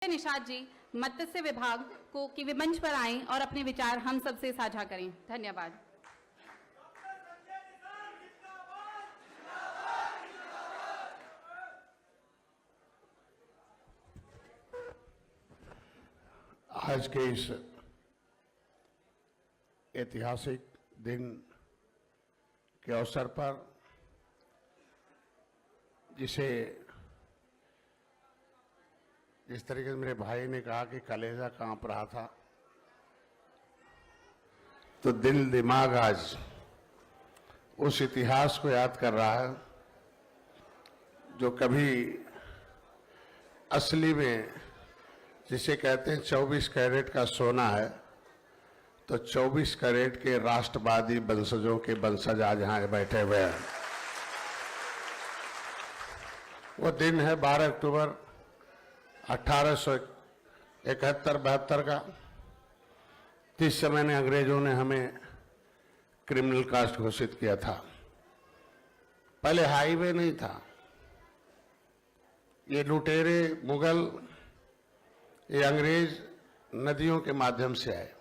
निषाद जी मत्स्य विभाग को कि वे मंच पर आएं और अपने विचार हम सबसे साझा करें। धन्यवाद। आज के इस ऐतिहासिक दिन के अवसर पर जिस तरीके से मेरे भाई ने कहा कि कलेजा कांप रहा था, तो दिल दिमाग आज उस इतिहास को याद कर रहा है जो कभी असली में, जिसे कहते हैं 24 कैरेट का सोना है, तो 24 कैरेट के राष्ट्रवादी वंशजों के वंशज आज यहाँ बैठे हुए हैं। वो दिन है 12 अक्टूबर 1871-72 का। जिस समय ने अंग्रेजों ने हमें क्रिमिनल कास्ट घोषित किया था। पहले हाईवे नहीं था, ये लुटेरे मुगल, ये अंग्रेज नदियों के माध्यम से आए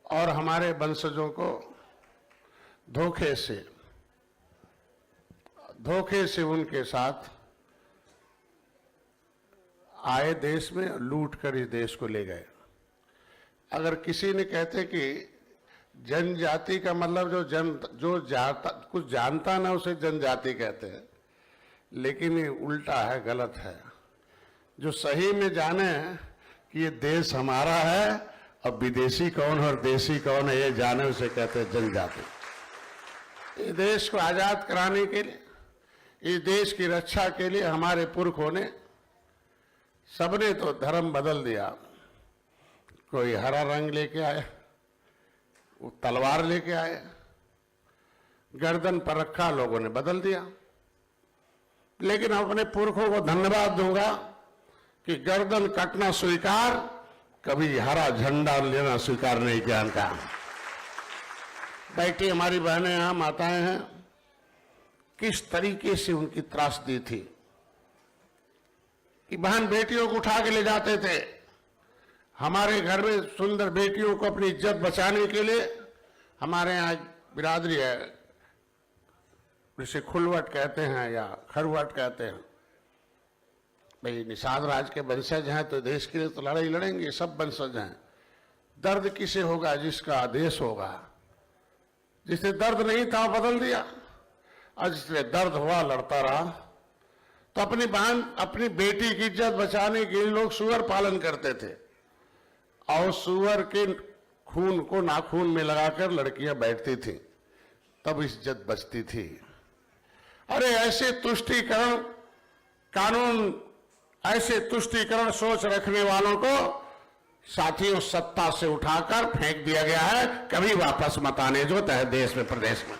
और हमारे वंशजों को धोखे से उनके साथ आए, देश में लूट कर इस देश को ले गए। अगर किसी ने कहते कि जनजाति का मतलब कुछ जानता ना उसे जनजाति कहते हैं, लेकिन ये उल्टा है, गलत है। जो सही में जाने कि ये देश हमारा है और विदेशी कौन है और देशी कौन है ये जाने, उसे कहते हैं जनजाति। इस देश को आजाद कराने के लिए, इस देश की रक्षा के लिए हमारे पुरखों ने सबने तो धर्म बदल दिया। कोई हरा रंग लेके आए, वो तलवार लेके आए, गर्दन पर रखा लोगों ने बदल दिया। लेकिन अपने पुरखों को धन्यवाद दूंगा कि गर्दन कटना स्वीकार, कभी हरा झंडा लेना स्वीकार नहीं किया इनका। बैठी हमारी बहनें हैं, माताएं हैं, किस तरीके से उनकी त्रासदी थी कि बहन बेटियों को उठा के ले जाते थे। हमारे घर में सुंदर बेटियों को अपनी इज्जत बचाने के लिए हमारे यहाँ बिरादरी है, जिसे खुलवट कहते हैं या खरवट कहते हैं। भाई निषाद राज के वंशज हैं तो देश के लिए तो लड़ाई लड़ेंगे, सब वंशज हैं। दर्द किसे होगा? जिसका देश होगा। जिसे दर्द नहीं था बदल दिया, और जिससे दर्द हुआ लड़ता रहा। तो अपनी बहन, अपनी बेटी की इज्जत बचाने के लिए लोग सुअर पालन करते थे और सुअर के खून को नाखून में लगाकर लड़कियां बैठती थी, तब इज्जत बचती थी। अरे ऐसे तुष्टीकरण कानून, ऐसे तुष्टीकरण सोच रखने वालों को साथियों सत्ता से उठाकर फेंक दिया गया है, कभी वापस मत आने जो है देश में, प्रदेश में।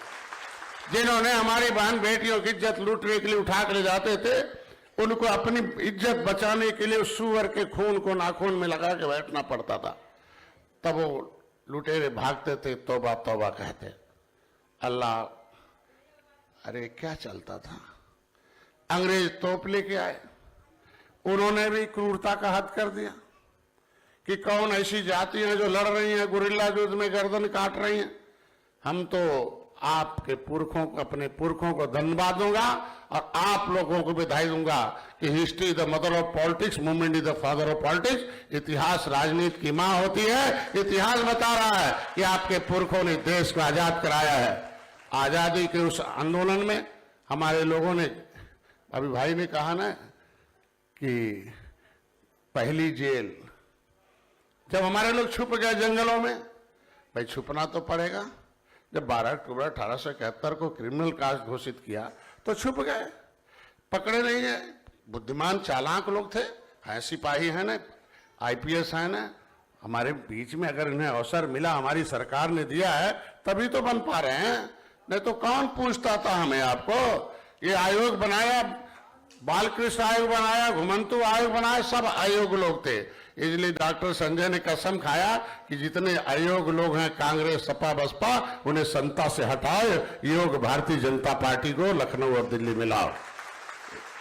जिन्होंने हमारी बहन बेटियों की इज्जत लूटने के लिए उठा कर ले जाते थे, उनको अपनी इज्जत बचाने के लिए सुअर के खून को नाखून में लगा के बैठना पड़ता था। तब वो लुटेरे भागते थे, तौबा तौबा कहते। अल्लाह, अरे क्या चलता था। अंग्रेज तोप लेके आए, उन्होंने भी क्रूरता का हद कर दिया कि कौन ऐसी जाति है जो लड़ रही है, गुरिल्ला युद्ध में गर्दन काट रही है। हम तो आपके पुरखों को, अपने पुरखों को धन्यवाद दूंगा और आप लोगों को बधाई दूंगा कि history is the mother of politics, movement is the father of politics. इतिहास राजनीति की मां होती है। इतिहास बता रहा है कि आपके पुरखों ने देश को आजाद कराया है। आजादी के उस आंदोलन में हमारे लोगों ने, अभी भाई ने कहा ना कि पहली जेल, जब हमारे लोग छुप गए जंगलों में, भाई छुपना तो पड़ेगा। जब 12 अक्टूबर 1871 को क्रिमिनल कास्ट घोषित किया तो छुप गए, पकड़े नहीं गए। बुद्धिमान चालाक लोग थे, हैं सिपाही हैं ना, आईपीएस हैं ना, हमारे बीच में। अगर इन्हें अवसर मिला, हमारी सरकार ने दिया है, तभी तो बन पा रहे हैं, नहीं तो कौन पूछता था हमें। आपको ये आयोग बनाया, बालकृष्ण आयोग बनाया, घुमंतु आयोग बनाया, सब आयोग लोग थे। इसलिए डॉक्टर संजय ने कसम खाया कि जितने आयोग लोग हैं कांग्रेस, सपा, बसपा, उन्हें सत्ता से हटाओ, योग भारतीय जनता पार्टी को लखनऊ और दिल्ली में लाओ।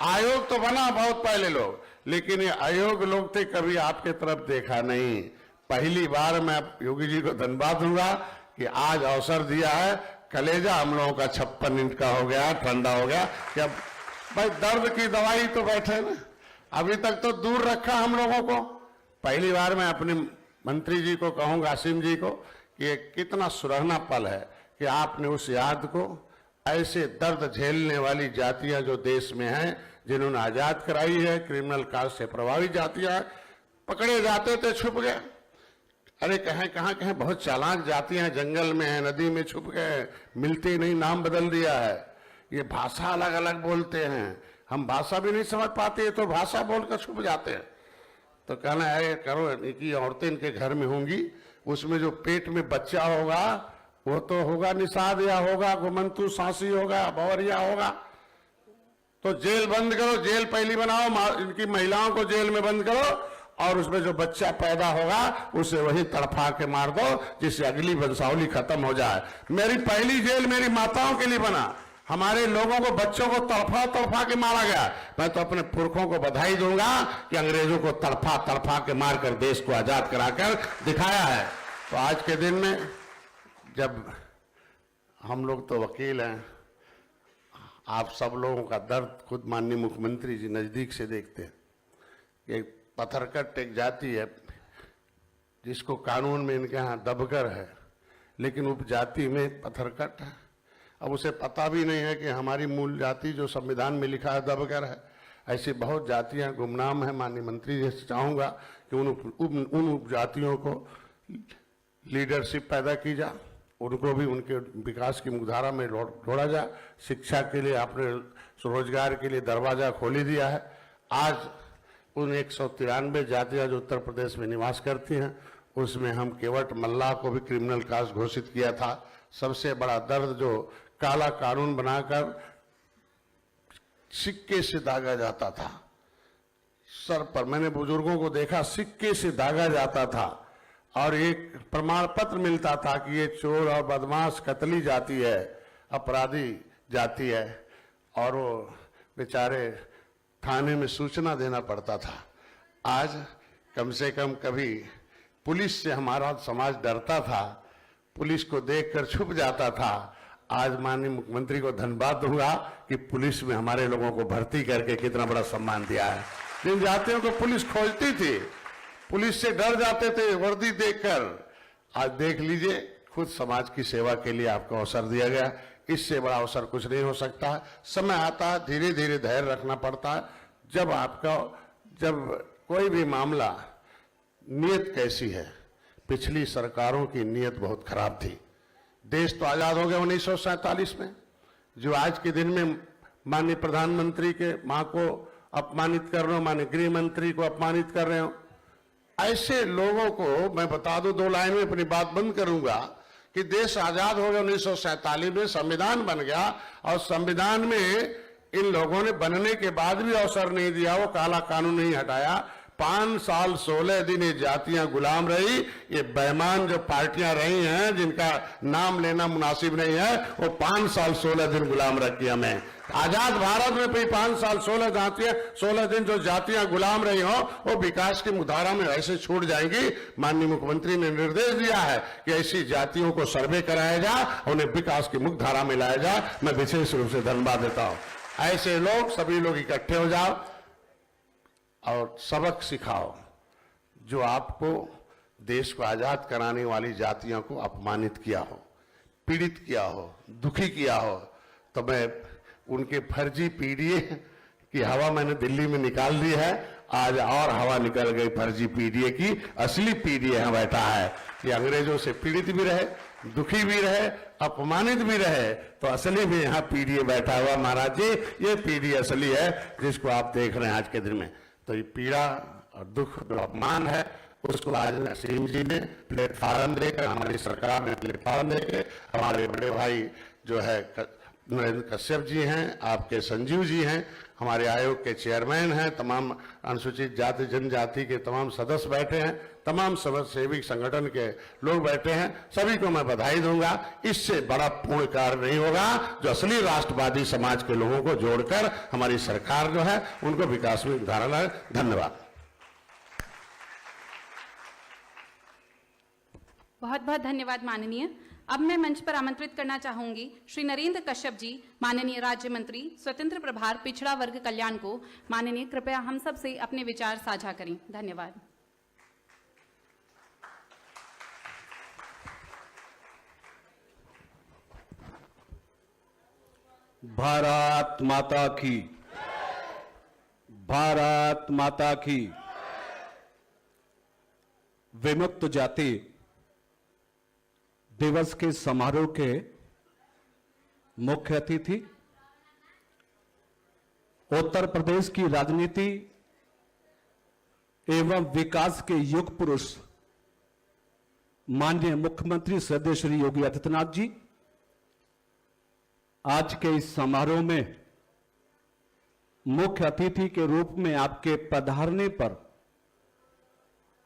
आयोग तो बना बहुत पहले लोग, लेकिन ये अयोग्य लोग थे, कभी आपके तरफ देखा नहीं। पहली बार मैं योगी जी को धन्यवाद दूंगा कि आज अवसर दिया है। कलेजा हम लोगों का 56 इंच का हो गया, ठंडा हो गया कि अब भाई दर्द की दवाई तो बैठे ना, अभी तक तो दूर रखा हम लोगों को। पहली बार मैं अपने मंत्री जी को कहूंगा, असीम जी को, कि ये कितना सुरहना पल है कि आपने उस याद को, ऐसे दर्द झेलने वाली जातियां जो देश में हैं, जिन्होंने आजाद कराई है, क्रिमिनल काज से प्रभावित जातियां, पकड़े जाते थे छुप गए। अरे कहां बहुत चालाक जातियां हैं, जंगल में है, नदी में छुप गए, मिलते नहीं, नाम बदल दिया है। ये भाषा अलग अलग बोलते हैं, हम भाषा भी नहीं समझ पाते, तो भाषा बोलकर छुप जाते हैं। तो कहना है करो, इनकी औरतें इनके घर में होंगी, उसमें जो पेट में बच्चा होगा वो तो होगा निषाद या होगा गुमंतु सांसी होगा, बवरिया होगा। तो जेल बंद करो, जेल पहली बनाओ, इनकी महिलाओं को जेल में बंद करो, और उसमें जो बच्चा पैदा होगा उसे वही तड़फा के मार दो, जिससे अगली वंशावली खत्म हो जाए। मेरी पहली जेल मेरी माताओं के लिए बना, हमारे लोगों को, बच्चों को तड़फा तड़फा के मारा गया। मैं तो अपने पुरखों को बधाई दूंगा कि अंग्रेजों को तड़फा तड़फा के मारकर देश को आजाद कराकर दिखाया है। तो आज के दिन में जब हम लोग तो वकील हैं, आप सब लोगों का दर्द खुद माननीय मुख्यमंत्री जी नजदीक से देखते हैं। एक पत्थरकट एक जाति है जिसको कानून में इनके यहाँ दबकर है, लेकिन उपजाति में पत्थरकट है। अब उसे पता भी नहीं है कि हमारी मूल जाति जो संविधान में लिखा है दबकर है। ऐसी बहुत जातियां गुमनाम हैं। माननीय मंत्री जी से चाहूंगा कि उन उपजातियों को लीडरशिप पैदा की जाए, उनको भी उनके विकास की मुख्यधारा में जोड़ा जाए। शिक्षा के लिए आपने रोजगार के लिए दरवाजा खोली दिया है। आज उन 193 जातियां जो उत्तर प्रदेश में निवास करती हैं, उसमें हम केवट मल्लाह को भी क्रिमिनल कास्ट घोषित किया था। सबसे बड़ा दर्द जो काला कानून बनाकर सिक्के से दागा जाता था सर पर, मैंने बुजुर्गों को देखा, सिक्के से दागा जाता था और एक प्रमाण पत्र मिलता था कि ये चोर और बदमाश कतली जाति है, अपराधी जाति है, और वो बेचारे थाने में सूचना देना पड़ता था। आज कम से कम कभी पुलिस से हमारा समाज डरता था, पुलिस को देखकर छुप जाता था। आज माननीय मुख्यमंत्री को धन्यवाद दूंगा कि पुलिस में हमारे लोगों को भर्ती करके कितना बड़ा सम्मान दिया है। जिन जातियों को पुलिस खोजती थी, पुलिस से डर जाते थे वर्दी देखकर, आज देख लीजिए खुद समाज की सेवा के लिए आपको अवसर दिया गया। इससे बड़ा अवसर कुछ नहीं हो सकता। समय आता है, धीरे धीरे धैर्य रखना पड़ता है। जब कोई भी मामला, नीयत कैसी है, पिछली सरकारों की नीयत बहुत खराब थी। देश तो आजाद हो गया 1947 में। जो आज के दिन में माननीय प्रधानमंत्री के मां को अपमानित कर रहे हो, माननीय गृह मंत्री को अपमानित कर रहे हो, ऐसे लोगों को मैं बता दूं, 2 लाइन में अपनी बात बंद करूंगा कि देश आजाद हो गया 1947 में, संविधान बन गया, और संविधान में इन लोगों ने बनने के बाद भी अवसर नहीं दिया, वो काला कानून नहीं हटाया। 5 साल 16 दिन ये जातियां गुलाम रही। ये बेईमान जो पार्टियां रही हैं, जिनका नाम लेना मुनासिब नहीं है, वो 5 साल 16 दिन गुलाम रखी हमें। आजाद भारत में भी 5 साल 16 दिन जो जातियां गुलाम रही हो, वो विकास की मुधारा में ऐसे छूट जाएंगी। माननीय मुख्यमंत्री ने निर्देश दिया है कि ऐसी जातियों को सर्वे कराया जाए, उन्हें विकास की मुख्यधारा में लाया जाए। मैं विशेष रूप से धन्यवाद देता हूं। ऐसे लोग, सभी लोग इकट्ठे हो जाओ और सबक सिखाओ जो आपको देश को आजाद कराने वाली जातियों को अपमानित किया हो, पीड़ित किया हो, दुखी किया हो। तो मैं उनके फर्जी पीडीए की हवा मैंने दिल्ली में निकाल दी है। आज और हवा निकल गई फर्जी पीडीए की। असली पीडीए यहां बैठा है कि अंग्रेजों से पीड़ित भी रहे, दुखी भी रहे, अपमानित भी रहे। तो असली में यहाँ पीडीए बैठा हुआ महाराज जी, ये पीडीए असली है जिसको आप देख रहे हैं आज के दिन में। तो ये पीड़ा और दुख जो अपमान है, उसको आज असीम जी ने प्लेटफार्म देकर, हमारी सरकार ने प्लेटफार्म देकर, हमारे बड़े भाई जो है नरेंद्र कश्यप जी हैं, आपके संजीव जी हैं, हमारे आयोग के चेयरमैन हैं, तमाम अनुसूचित जाति जनजाति के तमाम सदस्य बैठे हैं, तमाम समाज सेवी संगठन के लोग बैठे हैं, सभी को मैं बधाई दूंगा। इससे बड़ा पूर्ण कार्य नहीं होगा जो असली राष्ट्रवादी समाज के लोगों को जोड़कर हमारी सरकार जो है उनको विकास में उदाहरण है। धन्यवाद। बहुत बहुत धन्यवाद माननीय। अब मैं मंच पर आमंत्रित करना चाहूंगी श्री नरेंद्र कश्यप जी, माननीय राज्य मंत्री स्वतंत्र प्रभार पिछड़ा वर्ग कल्याण को। माननीय कृपया हम सब से अपने विचार साझा करें। धन्यवाद। भारत माता की, भारत माता की। विमुक्त जाति दिवस के समारोह के मुख्य अतिथि उत्तर प्रदेश की राजनीति एवं विकास के युग पुरुष माननीय मुख्यमंत्री श्रद्धेय श्री योगी आदित्यनाथ जी, आज के इस समारोह में मुख्य अतिथि के रूप में आपके पधारने पर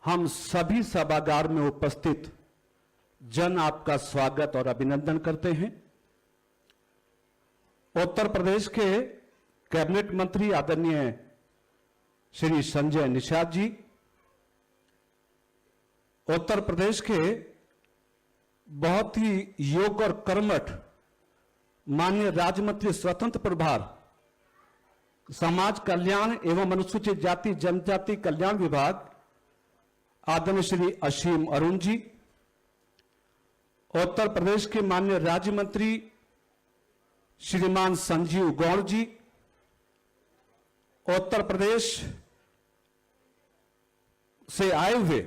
हम सभी सभागार में उपस्थित जन आपका स्वागत और अभिनंदन करते हैं। उत्तर प्रदेश के कैबिनेट मंत्री आदरणीय श्री संजय निषाद जी, उत्तर प्रदेश के बहुत ही योग्य और कर्मठ माननीय राज्य मंत्री स्वतंत्र प्रभार समाज कल्याण एवं अनुसूचित जाति जनजाति कल्याण विभाग आदरणीय श्री असीम अरुण जी, उत्तर प्रदेश के माननीय राज्य मंत्री श्रीमान संजीव गौड़ जी, उत्तर प्रदेश से आए हुए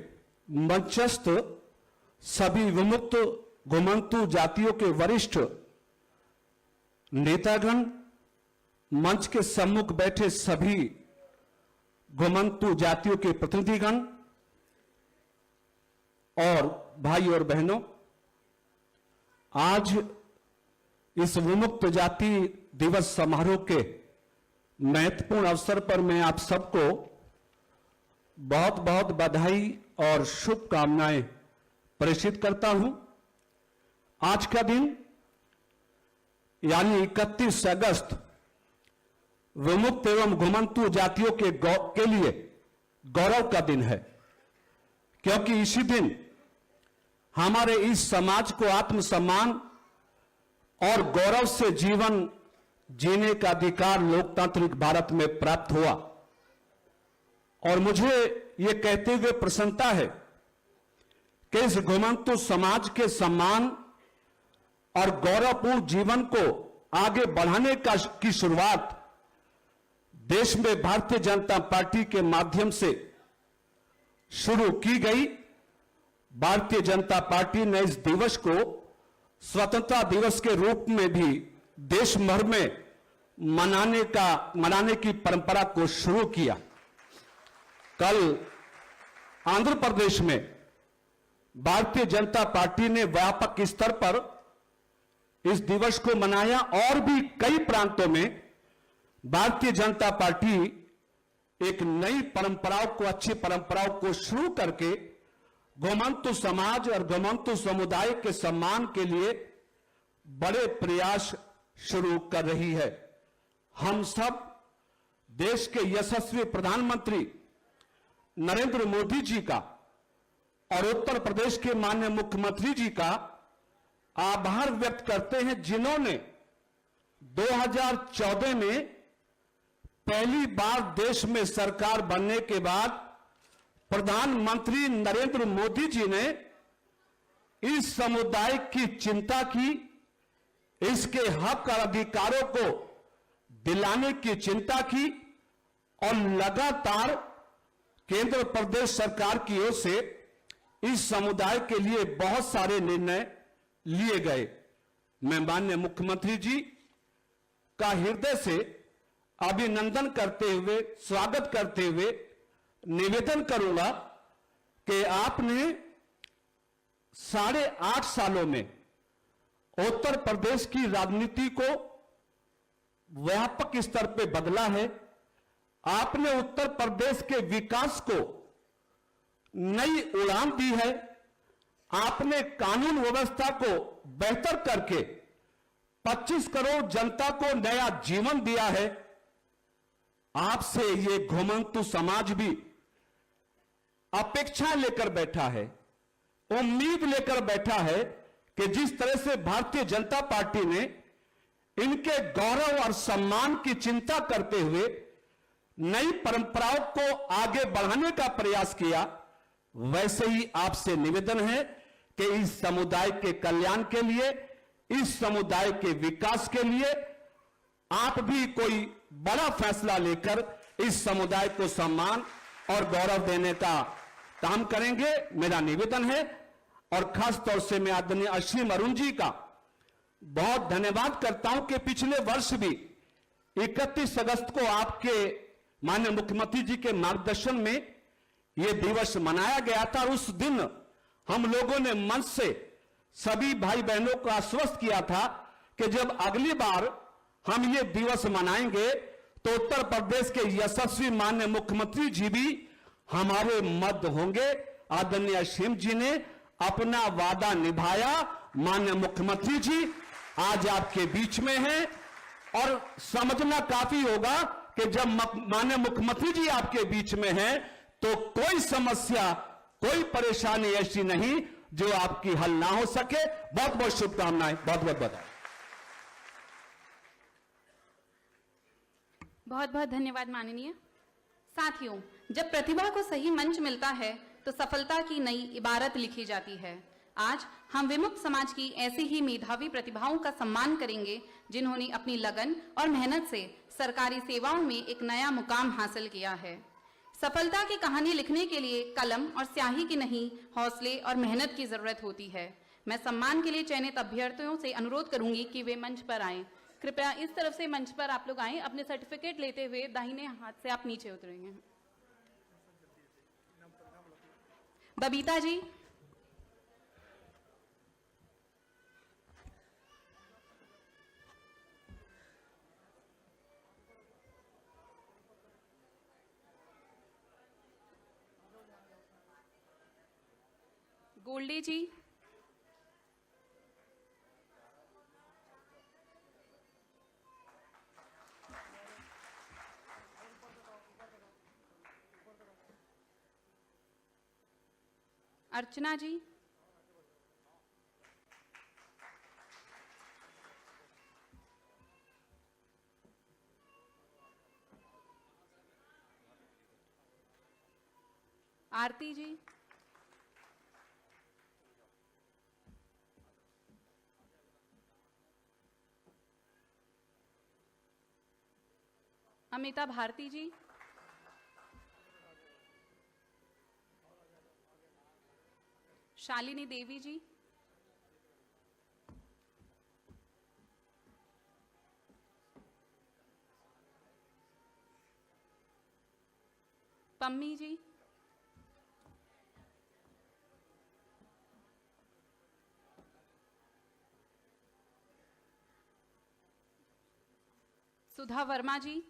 मंचस्थ सभी विमुक्त घुमंतु जातियों के वरिष्ठ नेतागण, मंच के सम्मुख बैठे सभी घुमंतु जातियों के प्रतिनिधिगण और भाई और बहनों, आज इस विमुक्त जाति दिवस समारोह के महत्वपूर्ण अवसर पर मैं आप सबको बहुत बहुत बधाई और शुभकामनाएं प्रेषित करता हूं। आज का दिन यानी 31 अगस्त विमुक्त एवं घुमंतु जातियों के लिए गौरव का दिन है, क्योंकि इसी दिन हमारे इस समाज को आत्मसम्मान और गौरव से जीवन जीने का अधिकार लोकतांत्रिक भारत में प्राप्त हुआ। और मुझे ये कहते हुए प्रसन्नता है कि इस घुमंतु समाज के सम्मान और गौरवपूर्ण जीवन को आगे बढ़ाने की शुरुआत देश में भारतीय जनता पार्टी के माध्यम से शुरू की गई। भारतीय जनता पार्टी ने इस दिवस को स्वतंत्रता दिवस के रूप में भी देश भर में मनाने की परंपरा को शुरू किया। कल आंध्र प्रदेश में भारतीय जनता पार्टी ने व्यापक स्तर पर इस दिवस को मनाया और भी कई प्रांतों में भारतीय जनता पार्टी एक नई परंपराओं को, अच्छी परंपराओं को शुरू करके घुमंतु समाज और घुमंतु समुदाय के सम्मान के लिए बड़े प्रयास शुरू कर रही है। हम सब देश के यशस्वी प्रधानमंत्री नरेंद्र मोदी जी का और उत्तर प्रदेश के माननीय मुख्यमंत्री जी का आभार व्यक्त करते हैं, जिन्होंने 2014 में पहली बार देश में सरकार बनने के बाद प्रधानमंत्री नरेंद्र मोदी जी ने इस समुदाय की चिंता की, इसके हक और अधिकारों को दिलाने की चिंता की और लगातार केंद्र प्रदेश सरकार की ओर से इस समुदाय के लिए बहुत सारे निर्णय लिए गए। मैं माननीय मुख्यमंत्री जी का हृदय से अभिनंदन करते हुए, स्वागत करते हुए निवेदन करूंगा कि आपने 8.5 सालों में उत्तर प्रदेश की राजनीति को व्यापक स्तर पे बदला है। आपने उत्तर प्रदेश के विकास को नई उड़ान दी है। आपने कानून व्यवस्था को बेहतर करके 25 करोड़ जनता को नया जीवन दिया है। आपसे ये घुमंतु समाज भी अपेक्षा लेकर बैठा है, उम्मीद लेकर बैठा है कि जिस तरह से भारतीय जनता पार्टी ने इनके गौरव और सम्मान की चिंता करते हुए नई परंपराओं को आगे बढ़ाने का प्रयास किया, वैसे ही आपसे निवेदन है कि इस समुदाय के कल्याण के लिए, इस समुदाय के विकास के लिए आप भी कोई बड़ा फैसला लेकर इस समुदाय को सम्मान और गौरव देने का काम करेंगे, मेरा निवेदन है। और खास तौर से मैं आदरणीय असीम अरुण जी का बहुत धन्यवाद करता हूं कि पिछले वर्ष भी 31 अगस्त को आपके माननीय मुख्यमंत्री जी के मार्गदर्शन में यह दिवस मनाया गया था। और उस दिन हम लोगों ने मंच से सभी भाई बहनों को आश्वस्त किया था कि जब अगली बार हम ये दिवस मनाएंगे तो उत्तर प्रदेश के यशस्वी माननीय मुख्यमंत्री जी भी हमारे मध्य होंगे। आदरणीय असीम जी ने अपना वादा निभाया। माननीय मुख्यमंत्री जी आज आपके बीच में हैं और समझना काफी होगा कि जब माननीय मुख्यमंत्री जी आपके बीच में हैं तो कोई समस्या, कोई परेशानी ऐसी नहीं जो आपकी हल ना हो सके। बहुत बहुत शुभकामनाएं, बहुत बहुत बधाई। बहुत बहुत धन्यवाद माननीय। साथियों, जब प्रतिभा को सही मंच मिलता है तो सफलता की नई इबारत लिखी जाती है। आज हम विमुक्त समाज की ऐसी ही मेधावी प्रतिभाओं का सम्मान करेंगे जिन्होंने अपनी लगन और मेहनत से सरकारी सेवाओं में एक नया मुकाम हासिल किया है। सफलता की कहानी लिखने के लिए कलम और स्याही की नहीं, हौसले और मेहनत की जरूरत होती है। मैं सम्मान के लिए चयनित अभ्यर्थियों से अनुरोध करूंगी कि वे मंच पर आएं। कृपया इस तरफ से मंच पर आप लोग आएं। अपने सर्टिफिकेट लेते हुए दाहिने हाथ से आप नीचे उतरेंगे। बबीता जी, गोल्डी जी, अर्चना जी, आरती जी, अमिता भारती जी, शालिनी देवी जी, पम्मी जी, सुधा वर्मा जी,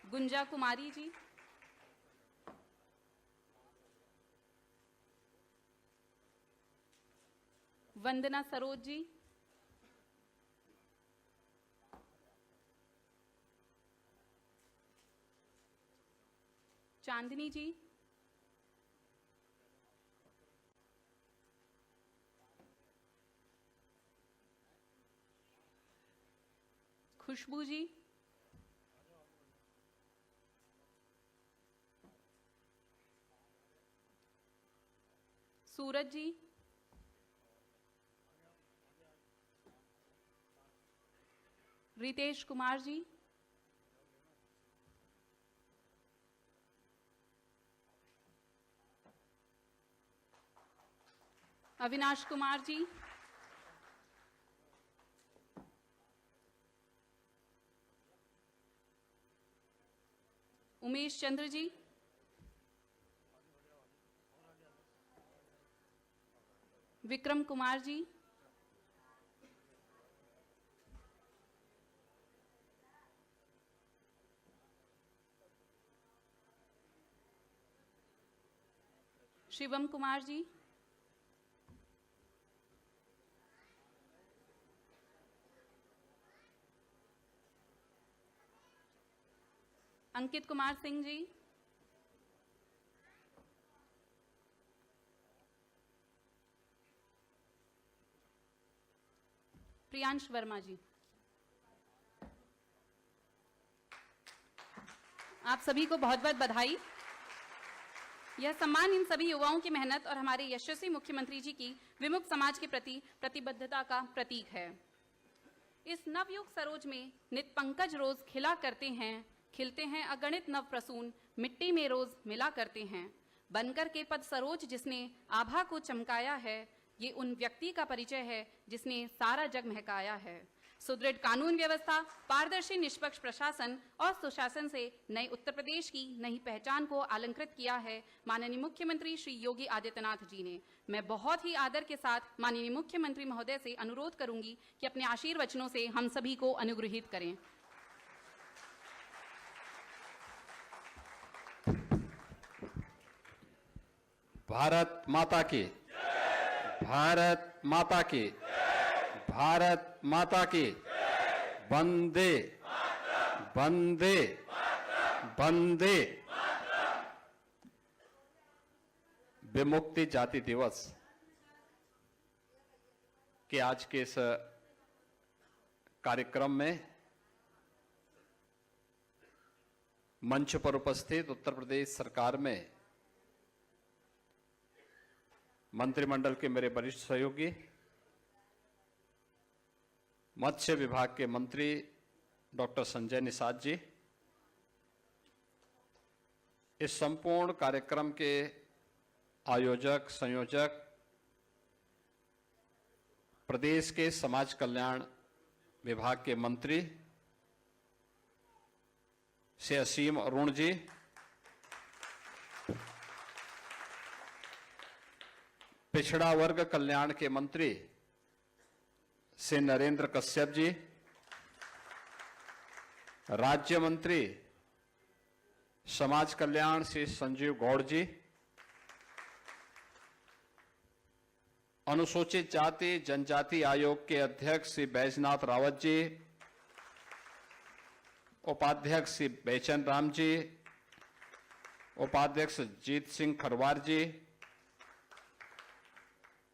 गुंजा कुमारी जी, वंदना सरोज जी, चांदनी जी, खुशबू जी, सूरज जी, रितेश कुमार जी, अविनाश कुमार जी, उमेश चंद्र जी, विक्रम कुमार जी, शिवम कुमार जी, अंकित कुमार सिंह जी, प्रियांश वर्मा जी। आप सभी को बहुत बहुत बधाई। यह सम्मान इन सभी युवाओं की मेहनत और हमारे यशस्वी मुख्यमंत्री जी की विमुक्त समाज के प्रति प्रतिबद्धता का प्रतीक है। इस नवयुग सरोज में नित पंकज रोज खिला करते हैं, खिलते हैं अगणित नव प्रसून, मिट्टी में रोज मिला करते हैं। बनकर के पद सरोज जिसने आभा को चमकाया है, ये उन व्यक्ति का परिचय है जिसने सारा जग महकाया है। सुदृढ़ कानून व्यवस्था, पारदर्शी निष्पक्ष प्रशासन और सुशासन से नए उत्तर प्रदेश की नई पहचान को अलंकृत किया है माननीय मुख्यमंत्री श्री योगी आदित्यनाथ जी ने। मैं बहुत ही आदर के साथ माननीय मुख्यमंत्री महोदय से अनुरोध करूंगी कि अपने आशीर्वचनों से हम सभी को अनुग्रहित करें। भारत माता की, भारत माता की, भारत माता की, वंदे वंदे वंदे। विमुक्ति जाति दिवस के आज के इस कार्यक्रम में मंच पर उपस्थित उत्तर प्रदेश सरकार में मंत्रिमंडल के मेरे वरिष्ठ सहयोगी, मत्स्य विभाग के मंत्री डॉक्टर संजय निषाद जी, इस संपूर्ण कार्यक्रम के आयोजक संयोजक, प्रदेश के समाज कल्याण विभाग के मंत्री श्री असीम अरुण जी, पिछड़ा वर्ग कल्याण के मंत्री श्री नरेंद्र कश्यप जी, राज्य मंत्री समाज कल्याण श्री संजीव गौड़ जी, अनुसूचित जाति जनजाति आयोग के अध्यक्ष श्री बैजनाथ रावत जी, उपाध्यक्ष श्री बेचन राम जी, उपाध्यक्ष जीत सिंह खरवार जी,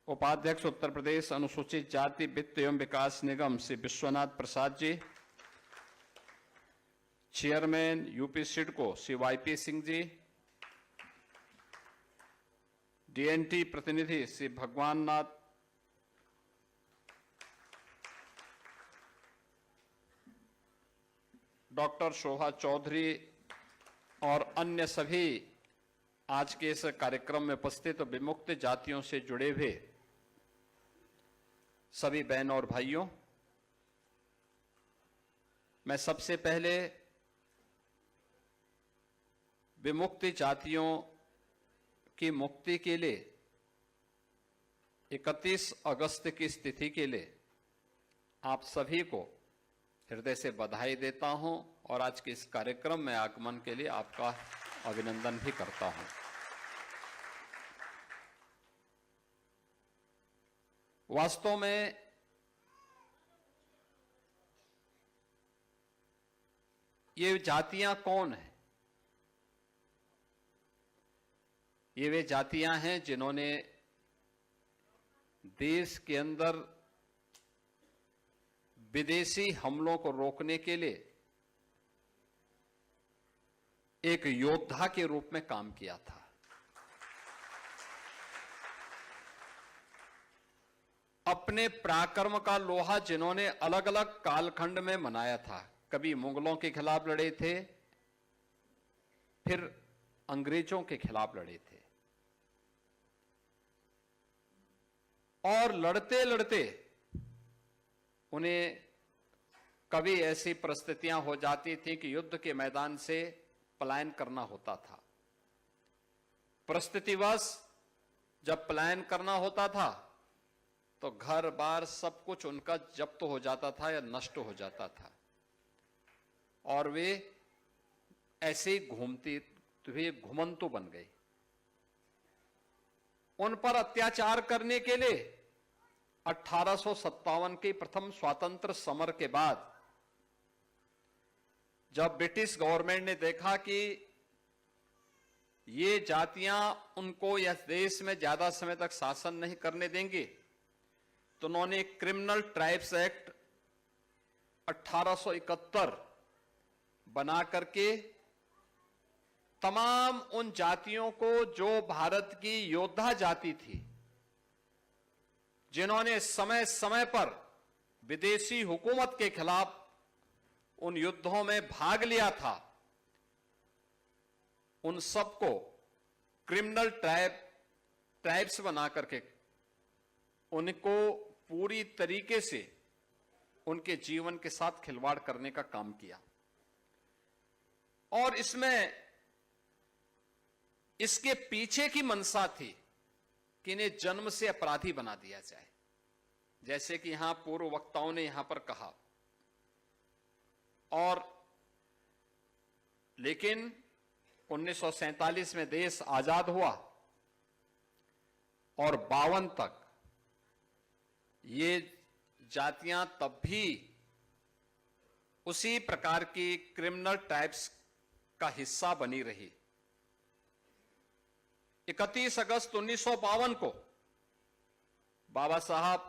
उपाध्यक्ष उत्तर प्रदेश अनुसूचित जाति वित्त एवं विकास निगम Shri Vishwanath Prasad ji, chairman UP SIDCO Shri YP Singh ji, DNT प्रतिनिधि श्री भगवान नाथ, डॉक्टर शोभा चौधरी और अन्य सभी आज के इस कार्यक्रम में उपस्थित विमुक्त जातियों से जुड़े हुए सभी बहनों और भाइयों, मैं सबसे पहले विमुक्त जातियों की मुक्ति के लिए 31 अगस्त की स्थिति के लिए आप सभी को हृदय से बधाई देता हूं और आज के इस कार्यक्रम में आगमन के लिए आपका अभिनंदन भी करता हूं। वास्तव में ये जातियां कौन हैं? ये वे जातियां हैं जिन्होंने देश के अंदर विदेशी हमलों को रोकने के लिए एक योद्धा के रूप में काम किया था। अपने पराक्रम का लोहा जिन्होंने अलग अलग कालखंड में मनाया था, कभी मुगलों के खिलाफ लड़े थे, फिर अंग्रेजों के खिलाफ लड़े थे, और लड़ते लड़ते उन्हें कभी ऐसी परिस्थितियां हो जाती थी कि युद्ध के मैदान से पलायन करना होता था। परिस्थितिवश जब पलायन करना होता था तो घर बार सब कुछ उनका जब्त हो जाता था या नष्ट हो जाता था, और वे ऐसे ही घुमंतु बन गए। उन पर अत्याचार करने के लिए 1857 के प्रथम स्वातंत्र समर के बाद जब ब्रिटिश गवर्नमेंट ने देखा कि ये जातियां उनको या देश में ज्यादा समय तक शासन नहीं करने देंगे, तो उन्होंने क्रिमिनल ट्राइब्स एक्ट 1871 बना करके तमाम उन जातियों को जो भारत की योद्धा जाति थी, जिन्होंने समय समय पर विदेशी हुकूमत के खिलाफ उन युद्धों में भाग लिया था, उन सबको क्रिमिनल ट्राइब्स बना करके उनको पूरी तरीके से उनके जीवन के साथ खिलवाड़ करने का काम किया। और इसके पीछे की मंशा थी कि इन्हें जन्म से अपराधी बना दिया जाए, जैसे कि यहां पूर्व वक्ताओं ने यहां पर कहा। और लेकिन 1947 में देश आजाद हुआ और 52 तक ये जातियां तब भी उसी प्रकार की क्रिमिनल ट्राइब्स का हिस्सा बनी रही। 31 अगस्त 1952 को बाबा साहब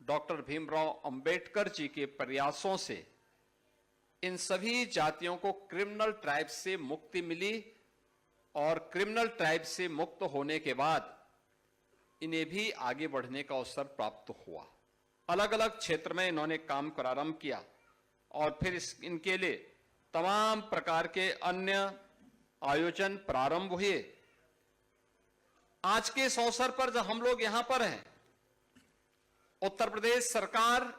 डॉक्टर भीमराव अंबेडकर जी के प्रयासों से इन सभी जातियों को क्रिमिनल ट्राइब से मुक्ति मिली, और क्रिमिनल ट्राइब से मुक्त होने के बाद इन्हें भी आगे बढ़ने का अवसर प्राप्त हुआ। अलग अलग क्षेत्र में इन्होंने काम प्रारंभ किया और फिर इनके लिए तमाम प्रकार के अन्य आयोजन प्रारंभ हुए। आज के इस अवसर पर जब हम लोग यहां पर हैं, उत्तर प्रदेश सरकार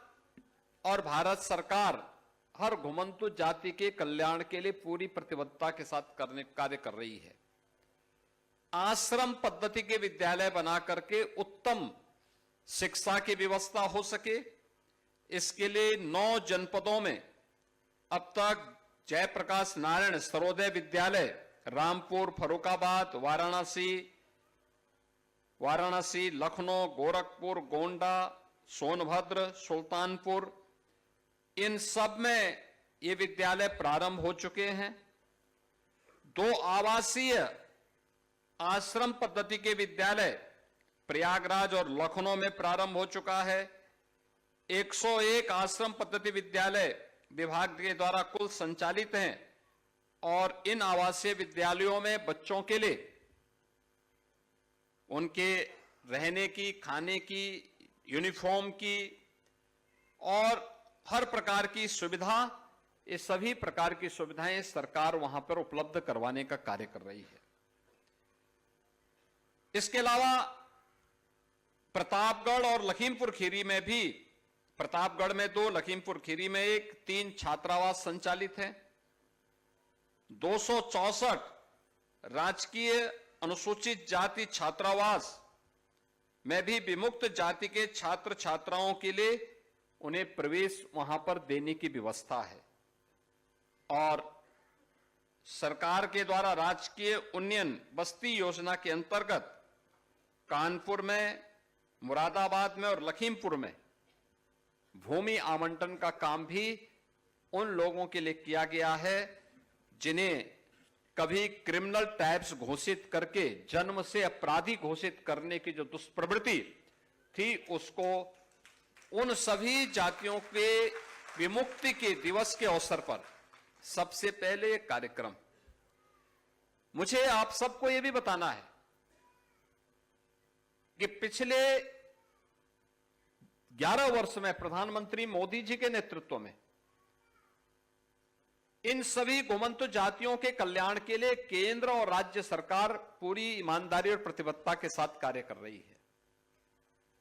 और भारत सरकार हर घुमंतु जाति के कल्याण के लिए पूरी प्रतिबद्धता के साथ कार्य कर रही है। आश्रम पद्धति के विद्यालय बना करके उत्तम शिक्षा की व्यवस्था हो सके, इसके लिए 9 जनपदों में अब तक जयप्रकाश नारायण सर्वोदय विद्यालय रामपुर, फर्रुखाबाद, वाराणसी, लखनऊ, गोरखपुर, गोंडा, सोनभद्र, सुल्तानपुर, इन सब में ये विद्यालय प्रारंभ हो चुके हैं। 2 आवासीय आश्रम पद्धति के विद्यालय प्रयागराज और लखनऊ में प्रारंभ हो चुका है। 101 आश्रम पद्धति विद्यालय विभाग के द्वारा कुल संचालित हैं, और इन आवासीय विद्यालयों में बच्चों के लिए उनके रहने की, खाने की, यूनिफॉर्म की और हर प्रकार की सुविधा, ये सभी प्रकार की सुविधाएं सरकार वहां पर उपलब्ध करवाने का कार्य कर रही है। इसके अलावा प्रतापगढ़ और लखीमपुर खीरी में भी, प्रतापगढ़ में 2, लखीमपुर खीरी में 1, 3 छात्रावास संचालित हैं। 264 राजकीय अनुसूचित जाति छात्रावास में भी विमुक्त जाति के छात्र छात्राओं के लिए उन्हें प्रवेश वहां पर देने की व्यवस्था है। और सरकार के द्वारा राजकीय उन्नयन बस्ती योजना के अंतर्गत कानपुर में, मुरादाबाद में और लखीमपुर में भूमि आवंटन का काम भी उन लोगों के लिए किया गया है जिन्हें कभी क्रिमिनल ट्राइब्स घोषित करके जन्म से अपराधी घोषित करने की जो दुष्प्रवृत्ति थी, उसको उन सभी जातियों के विमुक्ति के दिवस के अवसर पर सबसे पहले ये कार्यक्रम। मुझे आप सबको यह भी बताना है कि पिछले 11 वर्ष में प्रधानमंत्री मोदी जी के नेतृत्व में इन सभी घुमंतु जातियों के कल्याण के लिए केंद्र और राज्य सरकार पूरी ईमानदारी और प्रतिबद्धता के साथ कार्य कर रही है।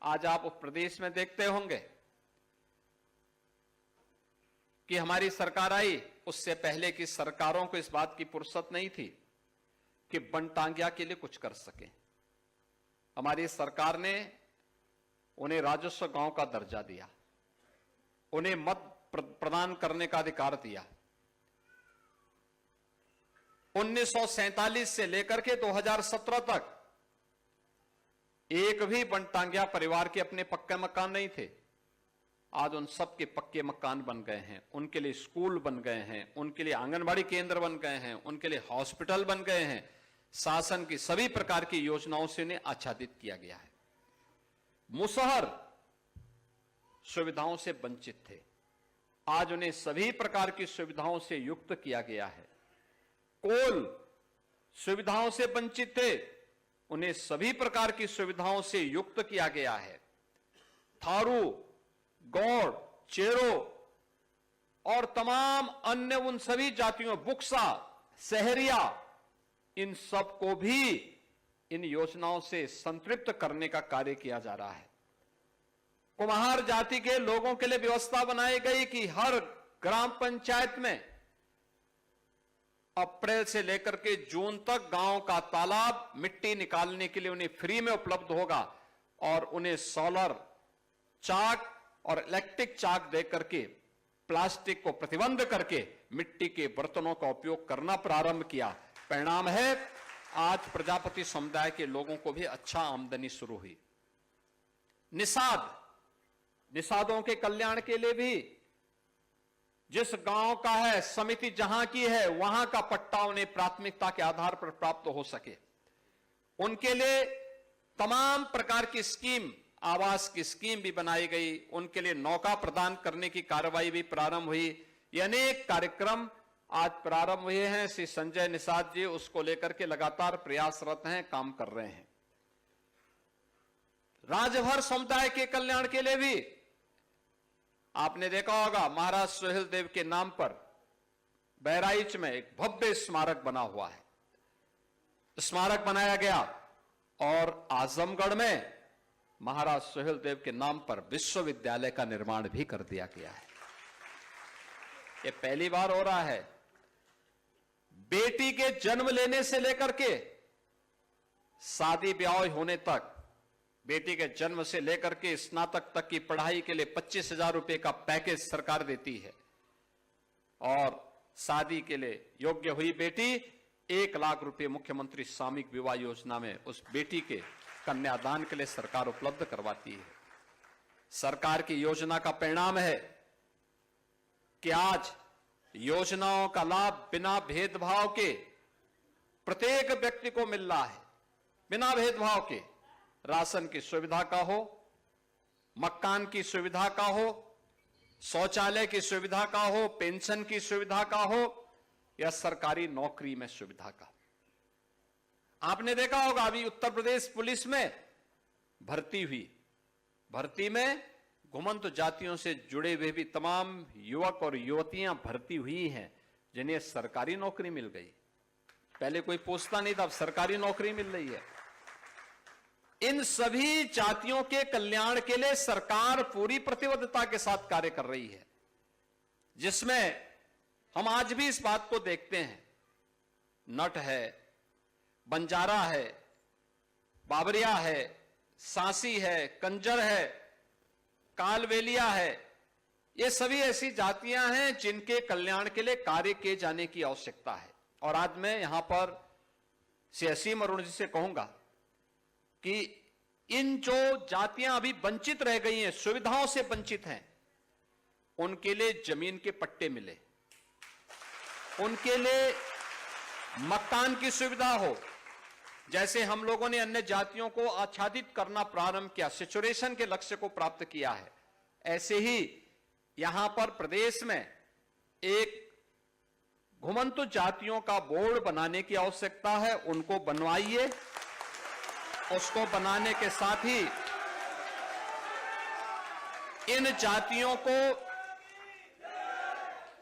आज आप उत्तर प्रदेश में देखते होंगे कि हमारी सरकार आई, उससे पहले की सरकारों को इस बात की फुर्सत नहीं थी कि बनटांगिया के लिए कुछ कर सके। हमारी सरकार ने उन्हें राजस्व गांव का दर्जा दिया, उन्हें मत प्रदान करने का अधिकार दिया। 1947 से लेकर के 2017 तक एक भी वनटांगिया परिवार के अपने पक्के मकान नहीं थे। आज उन सब के पक्के मकान बन गए हैं, उनके लिए स्कूल बन गए हैं, उनके लिए आंगनबाड़ी केंद्र बन गए हैं, उनके लिए हॉस्पिटल बन गए हैं। शासन की सभी प्रकार की योजनाओं से उन्हें आच्छादित किया गया है। मुसहर सुविधाओं से वंचित थे, आज उन्हें सभी प्रकार की सुविधाओं से युक्त किया गया है। कोल सुविधाओं से वंचित थे, उन्हें सभी प्रकार की सुविधाओं से युक्त किया गया है। थारू, गौड़, चेरो और तमाम अन्य उन सभी जातियों, बुक्सा, सहरिया, इन सब को भी इन योजनाओं से संतृप्त करने का कार्य किया जा रहा है। कुम्हार जाति के लोगों के लिए व्यवस्था बनाई गई कि हर ग्राम पंचायत में अप्रैल से लेकर के जून तक गांव का तालाब मिट्टी निकालने के लिए उन्हें फ्री में उपलब्ध होगा और उन्हें सोलर चाक और इलेक्ट्रिक चाक देकर के प्लास्टिक को प्रतिबंध करके मिट्टी के बर्तनों का उपयोग करना प्रारंभ किया। परिणाम है आज प्रजापति समुदाय के लोगों को भी अच्छा आमदनी शुरू हुई। निषादों के कल्याण के लिए भी जिस गांव का है, समिति जहां की है, वहां का पट्टा उन्हें प्राथमिकता के आधार पर प्राप्त हो सके, उनके लिए तमाम प्रकार की स्कीम, आवास की स्कीम भी बनाई गई। उनके लिए नौका प्रदान करने की कार्रवाई भी प्रारंभ हुई। ये अनेक कार्यक्रम आज प्रारंभ हुए हैं। श्री संजय निषाद जी उसको लेकर के लगातार प्रयासरत हैं, काम कर रहे हैं। राजभर समुदाय के कल्याण के लिए भी आपने देखा होगा, महाराज सुहेल देव के नाम पर बहराइच में एक भव्य स्मारक बना हुआ है। स्मारक बनाया गया और आजमगढ़ में महाराज सुहेल देव के नाम पर विश्वविद्यालय का निर्माण भी कर दिया गया है। यह पहली बार हो रहा है। बेटी के जन्म लेने से लेकर के शादी ब्याह होने तक, बेटी के जन्म से लेकर के स्नातक तक की पढ़ाई के लिए 25,000 रुपए का पैकेज सरकार देती है और शादी के लिए योग्य हुई बेटी 1 लाख रुपए मुख्यमंत्री सामूहिक विवाह योजना में उस बेटी के कन्यादान के लिए सरकार उपलब्ध करवाती है। सरकार की योजना का परिणाम है कि आज योजनाओं का लाभ बिना भेदभाव के प्रत्येक व्यक्ति को मिल रहा है। बिना भेदभाव के राशन की सुविधा का हो, मकान की सुविधा का हो, शौचालय की सुविधा का हो, पेंशन की सुविधा का हो या सरकारी नौकरी में सुविधा का। आपने देखा होगा अभी उत्तर प्रदेश पुलिस में भर्ती हुई, भर्ती में घुमंत जातियों से जुड़े हुए भी तमाम युवक और युवतियां भर्ती हुई हैं जिन्हें सरकारी नौकरी मिल गई। पहले कोई पूछता नहीं था, अब सरकारी नौकरी मिल रही है। इन सभी जातियों के कल्याण के लिए सरकार पूरी प्रतिबद्धता के साथ कार्य कर रही है, जिसमें हम आज भी इस बात को देखते हैं। नट है, बंजारा है, बाबरिया है, सांसी है, कंजर है, कालवेलिया है, ये सभी ऐसी जातियां हैं जिनके कल्याण के लिए कार्य किए जाने की आवश्यकता है। और आज मैं यहां पर श्री असीम अरुण जी से कहूंगा कि इन जो जातियां अभी वंचित रह गई हैं, सुविधाओं से वंचित हैं, उनके लिए जमीन के पट्टे मिले, उनके लिए मकान की सुविधा हो। जैसे हम लोगों ने अन्य जातियों को आच्छादित करना प्रारंभ किया, सेचुरेशन के लक्ष्य को प्राप्त किया है, ऐसे ही यहां पर प्रदेश में एक घुमंतु जातियों का बोर्ड बनाने की आवश्यकता है। उनको बनवाइए। उसको बनाने के साथ ही इन जातियों को,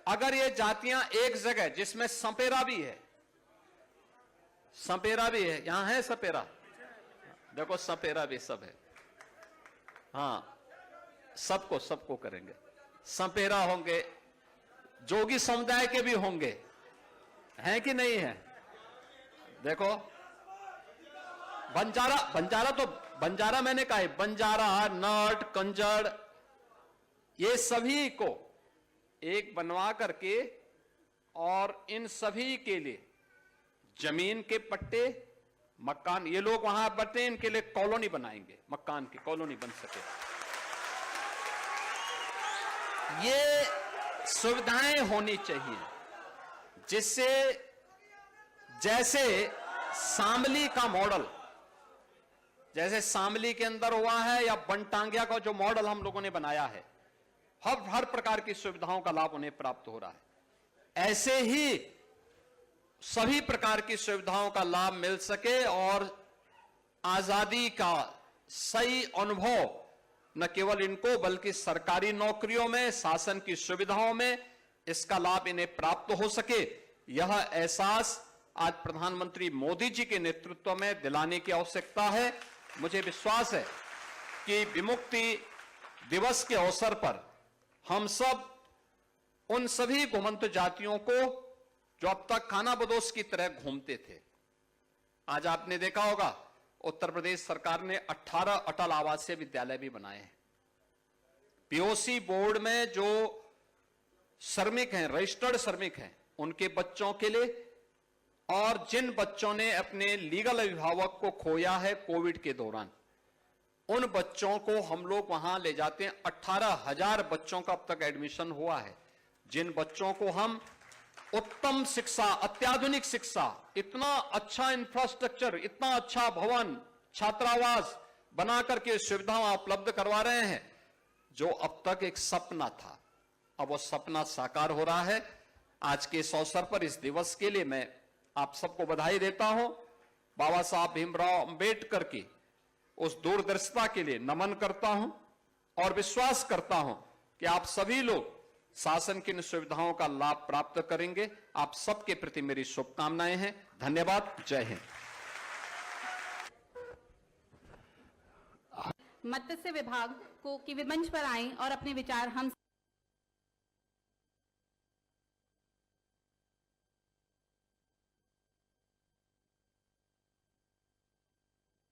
अगर ये जातियां एक जगह, जिसमें सपेरा भी है, सपेरा भी है, यहां है सपेरा, देखो सपेरा भी सब है, हाँ सबको करेंगे। सपेरा होंगे, जोगी समुदाय के भी होंगे, हैं कि नहीं है? देखो बंजारा तो बंजारा मैंने कहा है, बंजारा, नट, कंजड़, ये सभी को एक बनवा करके और इन सभी के लिए जमीन के पट्टे, मकान, ये लोग वहां बटे, इनके लिए कॉलोनी बनाएंगे, मकान की कॉलोनी बन सके। ये सुविधाएं होनी चाहिए जिससे, जैसे शामली का मॉडल, जैसे शामली के अंदर हुआ है या बनटांगिया का जो मॉडल हम लोगों ने बनाया है, हर प्रकार की सुविधाओं का लाभ उन्हें प्राप्त हो रहा है। ऐसे ही सभी प्रकार की सुविधाओं का लाभ मिल सके और आजादी का सही अनुभव न केवल इनको बल्कि सरकारी नौकरियों में, शासन की सुविधाओं में इसका लाभ इन्हें प्राप्त हो सके, यह एहसास आज प्रधानमंत्री मोदी जी के नेतृत्व में दिलाने की आवश्यकता है। मुझे विश्वास है कि विमुक्ति दिवस के अवसर पर हम सब उन सभी घुमंत जातियों को जो अब तक खानाबदोश की तरह घूमते थे, आज आपने देखा होगा उत्तर प्रदेश सरकार ने 18 अटल आवासीय विद्यालय भी बनाए हैं। पीओसी बोर्ड में जो श्रमिक हैं, रजिस्टर्ड श्रमिक हैं, उनके बच्चों के लिए, और जिन बच्चों ने अपने लीगल अभिभावक को खोया है कोविड के दौरान, उन बच्चों को हम लोग वहां ले जाते हैं। 18,000 बच्चों का अब तक एडमिशन हुआ है, जिन बच्चों को हम उत्तम शिक्षा, अत्याधुनिक शिक्षा, इतना अच्छा इंफ्रास्ट्रक्चर, इतना अच्छा भवन, छात्रावास बना करके सुविधाएं उपलब्ध करवा रहे हैं, जो अब तक एक सपना था, अब वो सपना साकार हो रहा है। आज के इस अवसर पर, इस दिवस के लिए मैं आप सबको बधाई देता हूं। बाबा साहब भीमराव अंबेडकर की उस दूरदर्शिता के लिए नमन करता हूं और विश्वास करता हूं कि आप सभी लोग शासन की इन सुविधाओं का लाभ प्राप्त करेंगे। आप सबके प्रति मेरी शुभकामनाएं हैं। धन्यवाद। जय हिंद। मत्स्य विभाग को कि वे मंच पर आएं और अपने विचार हम